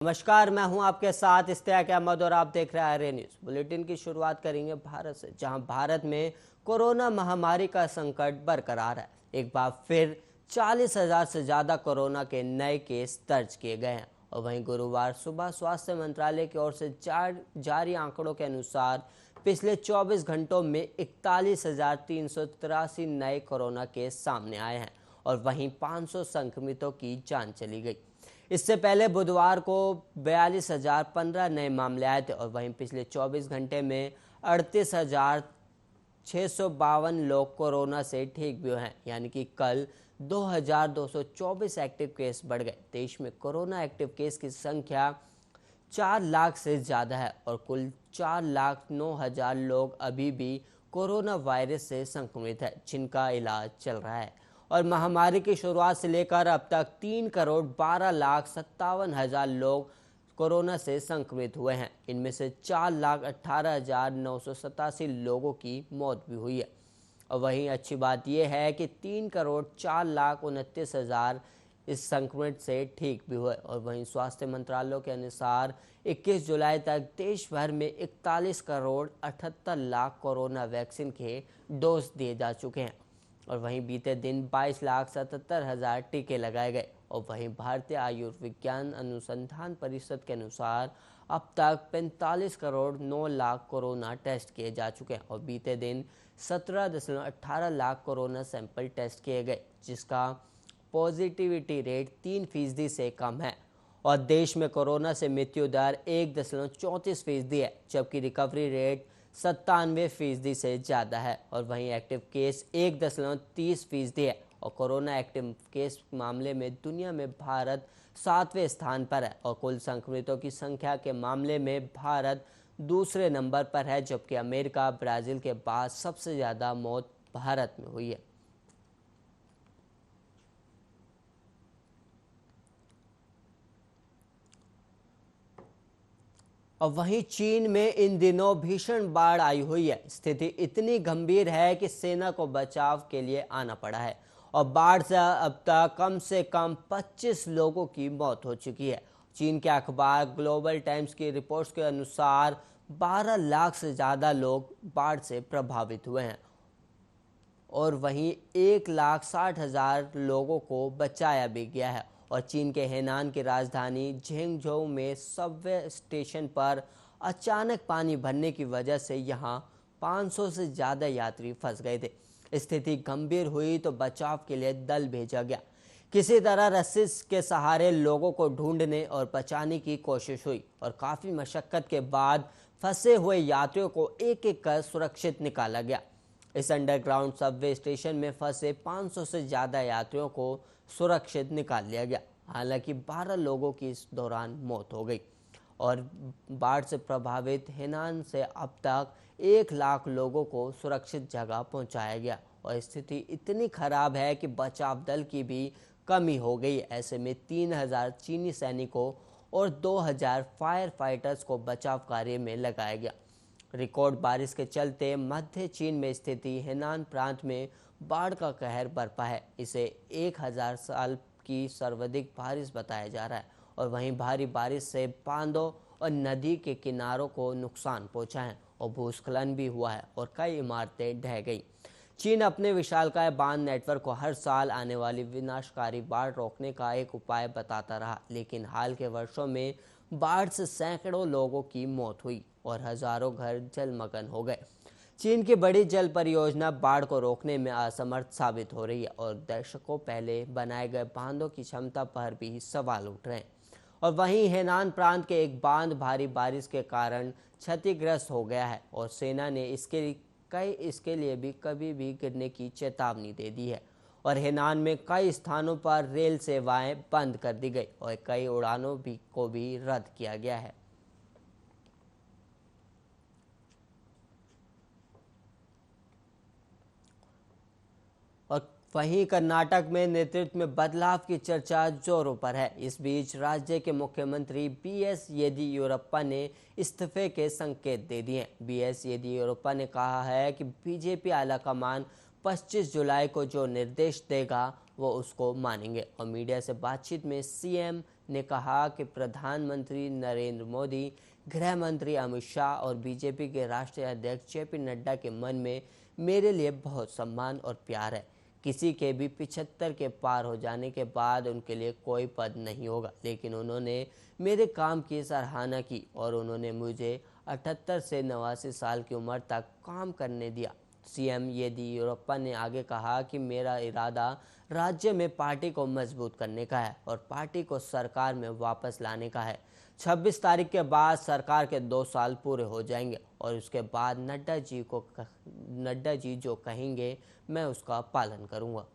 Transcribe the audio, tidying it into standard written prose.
नमस्कार, मैं हूं आपके साथ इश्तियाक अहमद और आप देख रहे हैं आर्य न्यूज बुलेटिन की शुरुआत करेंगे भारत से, जहां भारत में कोरोना महामारी का संकट बरकरार है। एक बार फिर 40,000 से ज्यादा कोरोना के नए केस दर्ज किए गए हैं और वहीं गुरुवार सुबह स्वास्थ्य मंत्रालय की ओर से जारी आंकड़ों के अनुसार पिछले 24 घंटों में 41,383 नए कोरोना केस सामने आए हैं और वहीं 500 संक्रमितों की जान चली गई। इससे पहले बुधवार को 42,015 नए मामले आए थे और वहीं पिछले 24 घंटे में 38,652 लोग कोरोना से ठीक भी हुए हैं, यानी कि कल 2,224 एक्टिव केस बढ़ गए। देश में कोरोना एक्टिव केस की संख्या 4 लाख से ज़्यादा है और कुल 4,09,000 लोग अभी भी कोरोना वायरस से संक्रमित है, जिनका इलाज चल रहा है। और महामारी की शुरुआत से लेकर अब तक 3,12,57,000 लोग कोरोना से संक्रमित हुए हैं। इनमें से 4,18,987 लोगों की मौत भी हुई है। और वहीं अच्छी बात यह है कि 3,04,29,000 इस संक्रमित से ठीक भी हुए। और वहीं स्वास्थ्य मंत्रालय के अनुसार 21 जुलाई तक देश भर में 41,78,00,000 कोरोना वैक्सीन के डोज दिए जा चुके हैं और वहीं बीते दिन 22,77,000 टीके लगाए गए। और वहीं भारतीय आयुर्विज्ञान अनुसंधान परिषद के अनुसार अब तक 45,09,00,000 कोरोना टेस्ट किए जा चुके हैं और बीते दिन 17.18 लाख कोरोना सैंपल टेस्ट किए गए, जिसका पॉजिटिविटी रेट 3% से कम है। और देश में कोरोना से मृत्यु दर 1.34% है, जबकि रिकवरी रेट 97% से ज़्यादा है। और वहीं एक्टिव केस 1.30% है और कोरोना एक्टिव केस मामले में दुनिया में भारत 7वें स्थान पर है और कुल संक्रमितों की संख्या के मामले में भारत दूसरे नंबर पर है, जबकि अमेरिका ब्राज़ील के बाद सबसे ज़्यादा मौत भारत में हुई है। और वहीं चीन में इन दिनों भीषण बाढ़ आई हुई है। स्थिति इतनी गंभीर है कि सेना को बचाव के लिए आना पड़ा है और बाढ़ से अब तक कम से कम 25 लोगों की मौत हो चुकी है। चीन के अखबार ग्लोबल टाइम्स की रिपोर्ट्स के अनुसार 12 लाख से ज़्यादा लोग बाढ़ से प्रभावित हुए हैं और वहीं 1,60,000 लोगों को बचाया भी गया है। और चीन के हेनान की राजधानी झेंगझोउ में सबवे स्टेशन पर अचानक पानी भरने की वजह से यहां 500 से ज़्यादा यात्री फंस गए थे। स्थिति गंभीर हुई तो बचाव के लिए दल भेजा गया। किसी तरह रस्सी के सहारे लोगों को ढूंढने और बचाने की कोशिश हुई और काफ़ी मशक्क़त के बाद फंसे हुए यात्रियों को एक एक कर सुरक्षित निकाला गया। इस अंडरग्राउंड सबवे स्टेशन में फंसे 500 से ज़्यादा यात्रियों को सुरक्षित निकाल लिया गया। हालांकि 12 लोगों की इस दौरान मौत हो गई। और बाढ़ से प्रभावित हेनान से अब तक 1 लाख लोगों को सुरक्षित जगह पहुंचाया गया और स्थिति इतनी खराब है कि बचाव दल की भी कमी हो गई। ऐसे में 3,000 चीनी सैनिकों और 2,000 फायर फाइटर्स को बचाव कार्य में लगाया गया। रिकॉर्ड बारिश के चलते मध्य चीन में स्थिति हेनान प्रांत में बाढ़ का कहर बरपा है। इसे 1,000 साल की सर्वाधिक बारिश बताया जा रहा है और वहीं भारी बारिश से बांधों और नदी के किनारों को नुकसान पहुंचा है और भूस्खलन भी हुआ है और कई इमारतें ढह गई। चीन अपने विशालकाय बांध नेटवर्क को हर साल आने वाली विनाशकारी बाढ़ रोकने का एक उपाय बताता रहा, लेकिन हाल के वर्षों में बाढ़ से सैकड़ों लोगों की मौत हुई और हजारों घर जलमग्न हो गए। चीन की बड़ी जल परियोजना बाढ़ को रोकने में असमर्थ साबित हो रही है और दशकों पहले बनाए गए बांधों की क्षमता पर भी सवाल उठ रहे हैं। और वहीं हेनान प्रांत के एक बांध भारी बारिश के कारण क्षतिग्रस्त हो गया है और सेना ने इसके लिए भी कभी भी गिरने की चेतावनी दे दी है। और हेनान में कई स्थानों पर रेल सेवाएं बंद कर दी गई और कई उड़ानों को भी रद्द किया गया है। और वहीं कर्नाटक में नेतृत्व में बदलाव की चर्चा जोरों पर है। इस बीच राज्य के मुख्यमंत्री बीएस येदियुरप्पा ने इस्तीफे के संकेत दे दिए। बीएस येदियुरप्पा ने कहा है कि बीजेपी आलाकमान 25 जुलाई को जो निर्देश देगा वो उसको मानेंगे। और मीडिया से बातचीत में सीएम ने कहा कि प्रधानमंत्री नरेंद्र मोदी, गृह मंत्री अमित शाह और बीजेपी के राष्ट्रीय अध्यक्ष जेपी नड्डा के मन में मेरे लिए बहुत सम्मान और प्यार है। किसी के भी 75 के पार हो जाने के बाद उनके लिए कोई पद नहीं होगा, लेकिन उन्होंने मेरे काम की सराहना की और उन्होंने मुझे 78 से 89 साल की उम्र तक काम करने दिया। सीएम येदियुरप्पा ने आगे कहा कि मेरा इरादा राज्य में पार्टी को मजबूत करने का है और पार्टी को सरकार में वापस लाने का है। 26 तारीख के बाद सरकार के 2 साल पूरे हो जाएंगे और उसके बाद नड्डा जी जो कहेंगे मैं उसका पालन करूंगा।